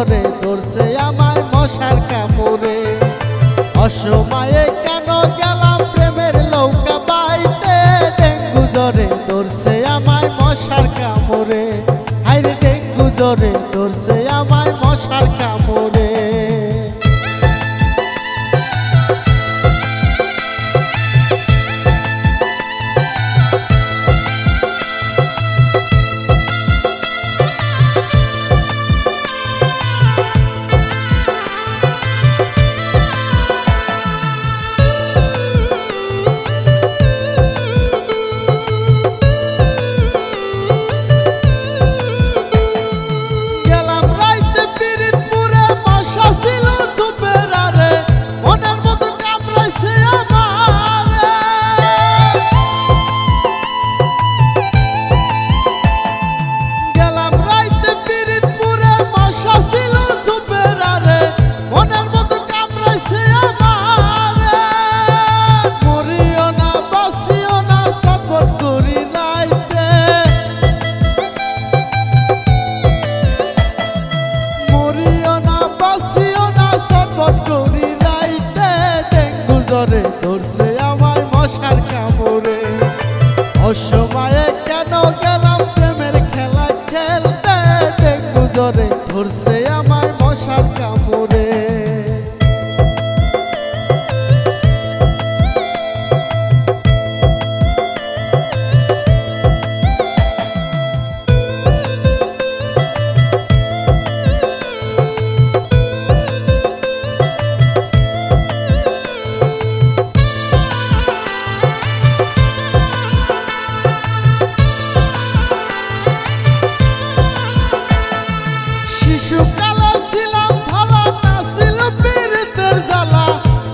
জ্বরে ধরছে আমায় মশার কামড়ে। অসময়ে কেন গেলাম প্রেমের নৌকা বাইতে, ডেঙ্গু জ্বরে ধরছে আমায় মশার কামড়ে। হায়রে ডেঙ্গু জ্বরে ধরছে আমায় মশার কামড়ে। ধরছে আমায় মশার কামড়ে। অসময়ে কেন গেলাম প্রেমের খেলা খেলতে, ডেঙ্গু জ্বরে ধরছে আমায় মশার কামড়ে। শিশুকালে ছিলাম ভালো, না ছিল পীড়িতের জ্বালা,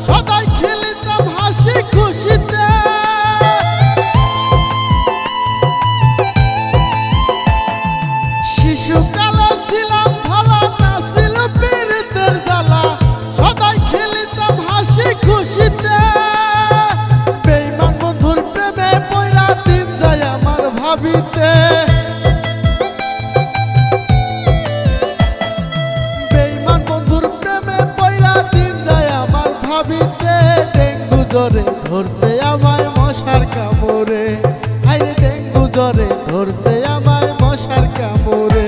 সদাই খেলিতাম হাসি খুশিতে। শিশুকালে ছিলাম ভালো, না ছিল পীড়িতের জ্বালা, সদাই খেলিতাম হাসি খুশিতে। বেঈমান বন্ধুর প্রেমে পয়রা দিন যায় আমার ভাবিতে। ডেঙ্গু জ্বরে ধরছে আমায় মশার কামড়ে। হায়রে ডেঙ্গু জ্বরে ধরছে আমায় মশার কামড়ে।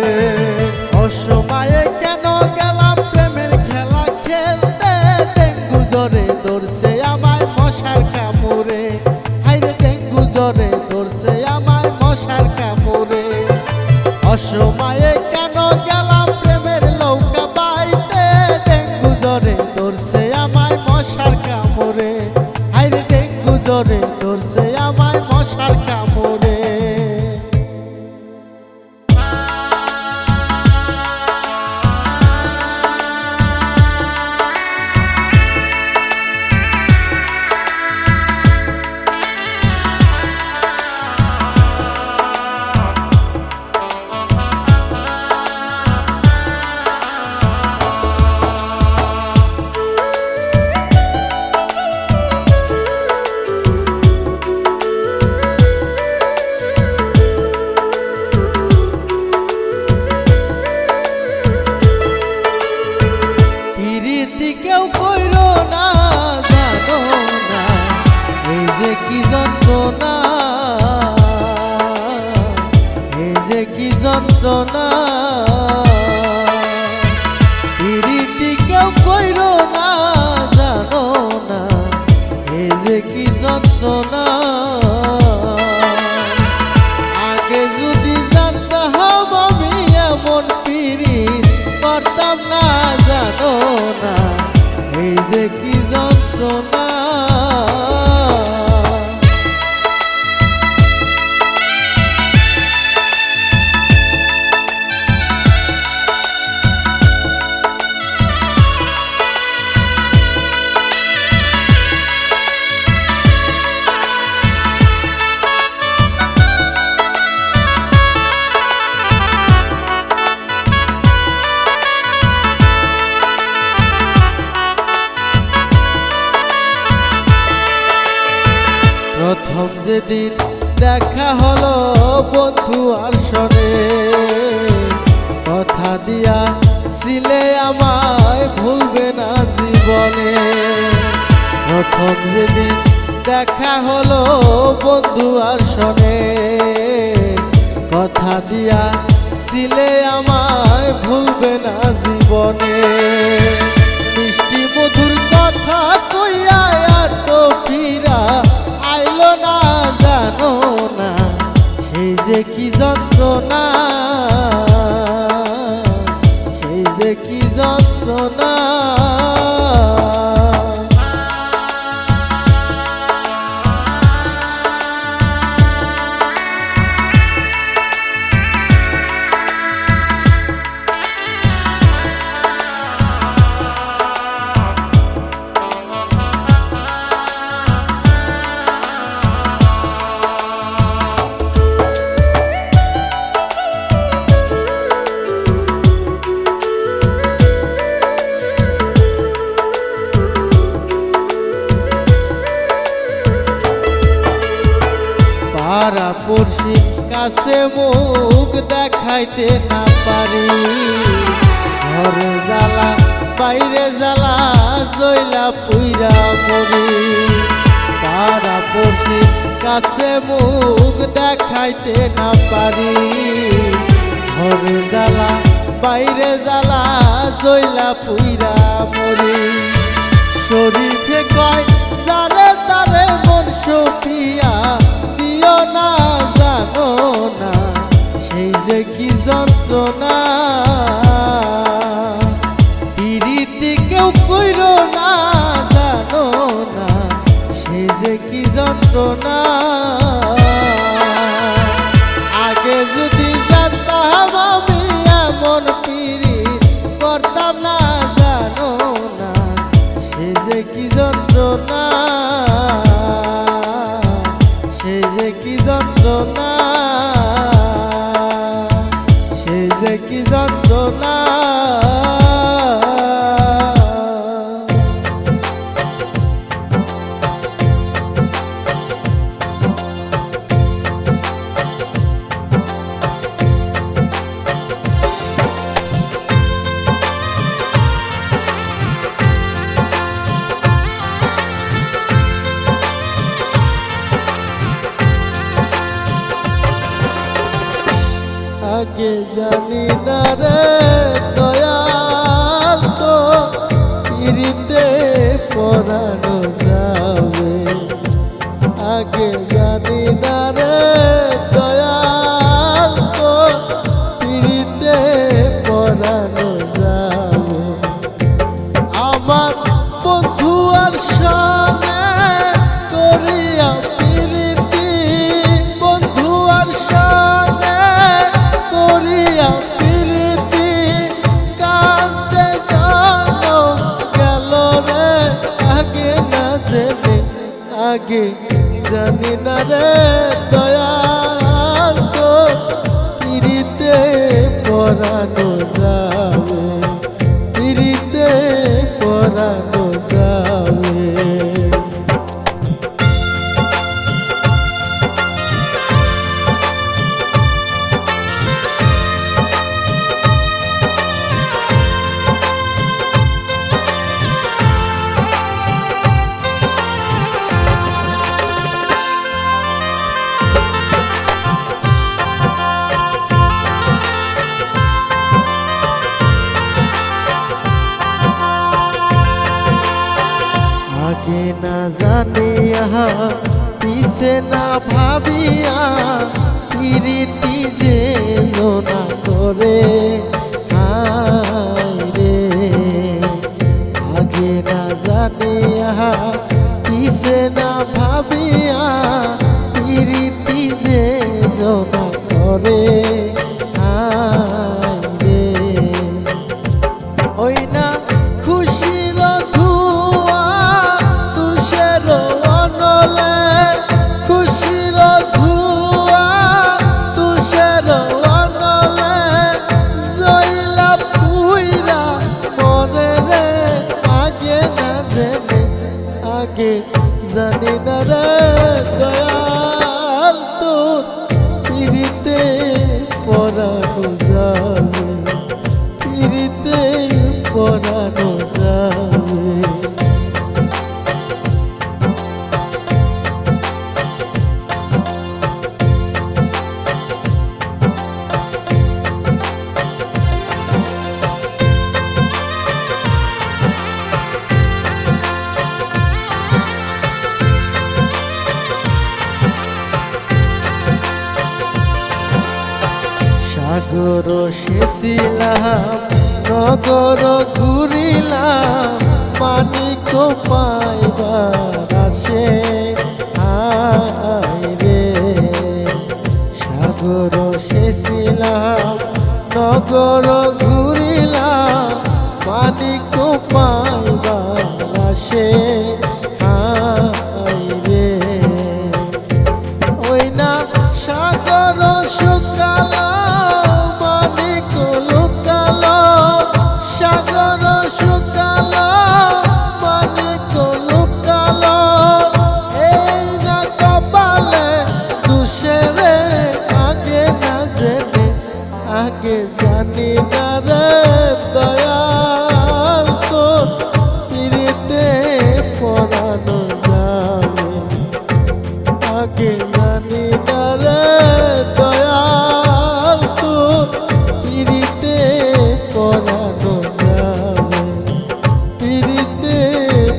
অসময়ে কেন গেলাম প্রেমের খেলা খেলতে, ডেঙ্গু জ্বরে ধরছে আমায় মশার কামড়ে। হায়রে ডেঙ্গু জ্বরে ধরছে আমায় মশার কামড়ে। অসময়ে কেন গেলাম প্রেমের নৌকা বাইতে, ডেঙ্গু জ্বরে ধরছে আমায় মশার কামড়ে। হায়রে ডেঙ্গু জ্বরে ধরছে আমায় মশার কামড়ে। কেউ কইরো না, জানো না এই যে কি যন্ত্রণা, এই যে কি যন্ত্রণা। প্রীতি কেউ কইরো না, জানো না এই যে কি যন্ত্রণা। আগে যদি জানতাম আমি এমন পীড়িত করতাম না, জানো না এই যে কি যন্ত্রণা। প্রথম যেদিন দেখা হলো বন্ধু আর শোনে, কথা দিয়া ছিলে আমায় ভুলবে না জীবনে। প্রথম যেদিন দেখা হলো বন্ধু আর শোনে, কথা দিয়া ছিলে আমায় ভুলবে না জীবনে। মিষ্টি মধুর কথা কইয়া আর তো ফিরা আইলো না, জানো না সেই যে কি যন্ত্রণা, সেই যে কি যন্ত্রণা। পাড়া-পড়শি কাছে মুখ দেখাইতে না পারি, ঘরে জ্বালা বাইরে জ্বালা জইলা পুইরা মরি। পাড়া-পড়শি কাছে মুখ দেখাইতে না পারি, ঘরে জ্বালা বাইরে জ্বালা জইলা পুইরা মরি। শরীফে কয় যারে তারে মন সপিয়া দিও না, জানো না সেই যে কি যন্ত্রণা। পিরিতি কেউ কইরো না, জানো না সেই যে কি যন্ত্রণা। আগে যদি জানতাম আমি এমন পিরিত করতাম না, জানো না সেই যে কি যন্ত্রণা, সেই যে কি যন্ত্রণা, সেই যে কি যন্ত্রণা। আগে জানি না রে দয়াল তো পিরিতে পরানো যাবে, আগে জানি না রে দয়াল তো পিরিতে পরানো যাবে। আমার বন্ধু আর সনে করিয়া পিরিতি, বন্ধু আর সনে করিয়া পিরিতি, কাঁদতে জানো গেল রে আগে না জেনে, আগে জানি না রে দয়াল তো পিরিতে পরানো যাবে, পিরিতে পরানো যাবে। আগে না জানিয়া পিছে না ভাবিয়া পিরিতি যে না করে, হায় রে আগে না জানিয়া পিছে না ভাবিয়া পিরিতি যে না করে, হায় রে ওই না খুশির ধুয়া তুষের অনলে, খুশির ধুয়া তুষের অনলে জইলা পুইরা মনে রে। আগে না জেনে, আগে জানি না রে দয়াল তোর পিরিতে পরানো যাবে, পিরিতে সাগর সেচিলাম নগর ঘুরিলাম মানিক পাইবার আসে হায় রে। সাগর সেচিলাম নগর ঘুরিলাম মানিক পাইবার আসে হায় রে। ওই না সাগর শুকালো মানিক লুকালো, সাগর শুকালো মানিক লুকালো, এই না কপালে দুষেরে আগে না জেনে আগে জানি না রে দয়াল তোর পিরিতে পরানো যাবে, আগে জানি না রে দয়াল তোর পিরিতে পরানো যাবে, পিরিতে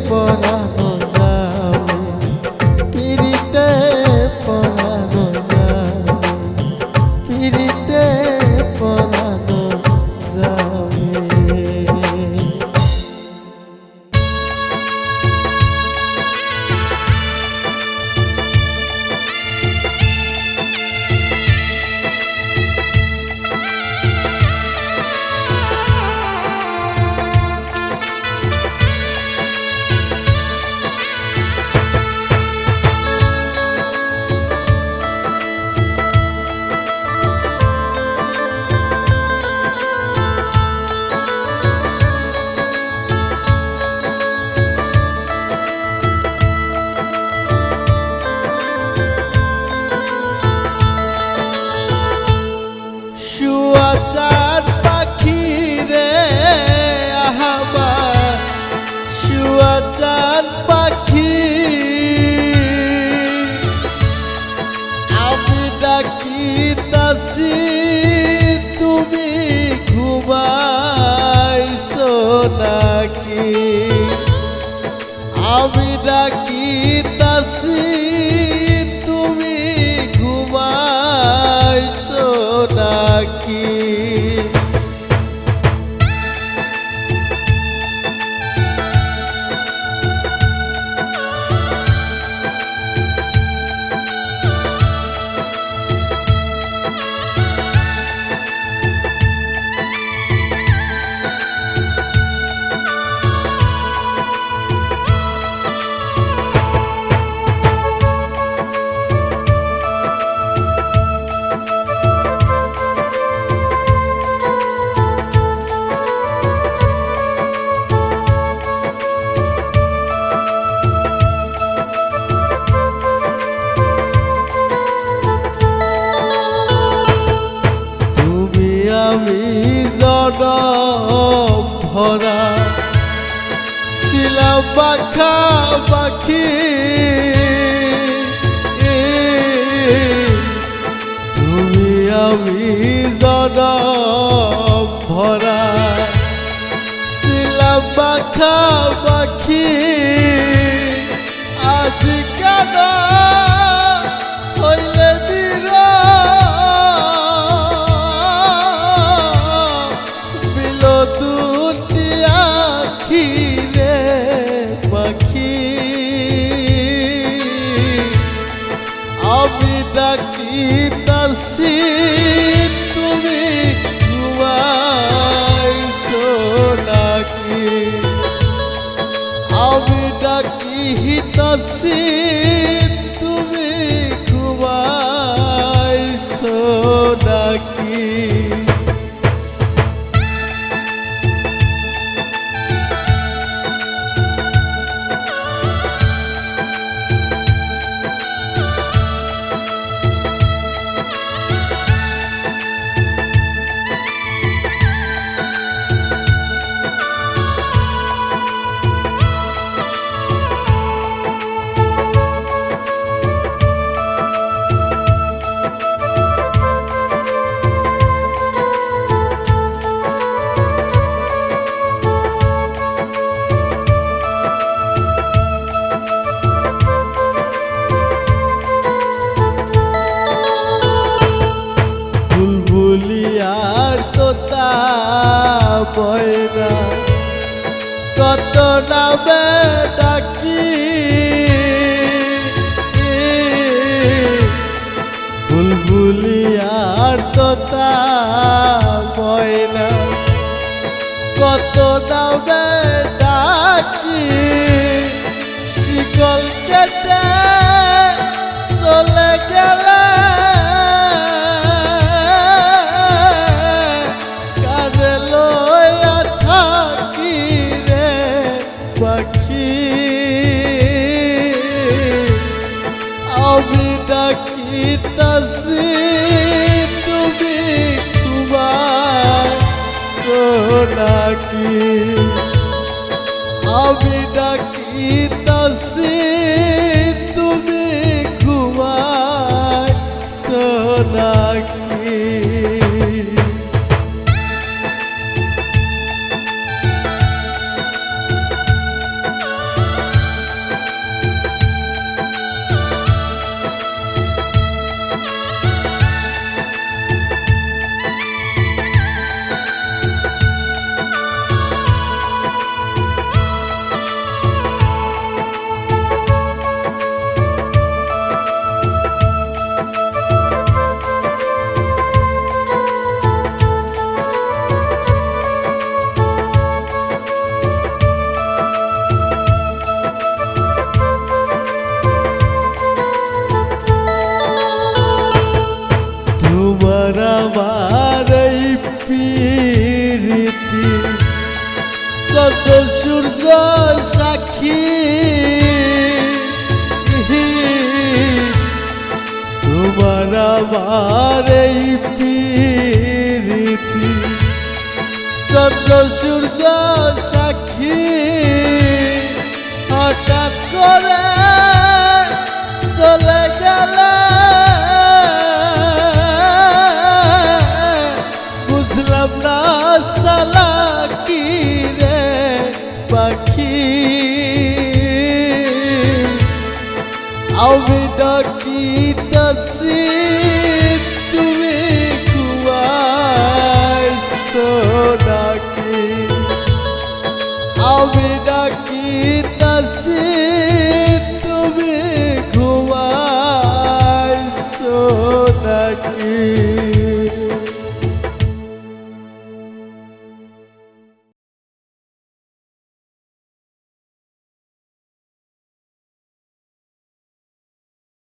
পরানো যাবে, পিরিতে পরানো যাবে, পিরিতে পরানো যাবে। শুয়াচাঁদ পাখি রে আমার শুয়াচাঁদ পাখি, আমি ডাকিতাছি তুমি ঘুমাইছো নাকি, আমি ডাকিতাছি তুমি ঘুমাইছো নাকি। আমি জনম ভরা ছিলাম পাখা পাখি, তুমি আমি জনম ভরা ছিলাম পাখা পাখি, আজ কেন হইলে দুটি আখি রে পাখি, আমি ডাকিতাছি তুমি ঘুমাইছো নাকি, আমি ডাকিতাছি তুমি ঘুমাইছো নাকি। ডাবে ডাকি বুলবুলি আর তোতা ময়না কত ডাবে ডাকি শিকল কেটে চলে গেলে কারে লইয়া থাকি রে পাখি আমি ডাকিতাছি তুমি ঘুমাইছো নাকি আমি ডাকিতাছি তুমি ঘুমাইছো নাকি তোমার আমার এই প্রীতি সদ সূর্য সাক্ষী তোমার আমার এই প্রীতি সদ সূর্য সাক্ষী হঠাৎ করে চলে গেলে বুঝলাম না চালাকি রে পাখি আমি ডাকিতাছি তুমি ঘুমাইছো নাকি আমি ডাকিতাছি তুমি ঘুমাইছো নাকি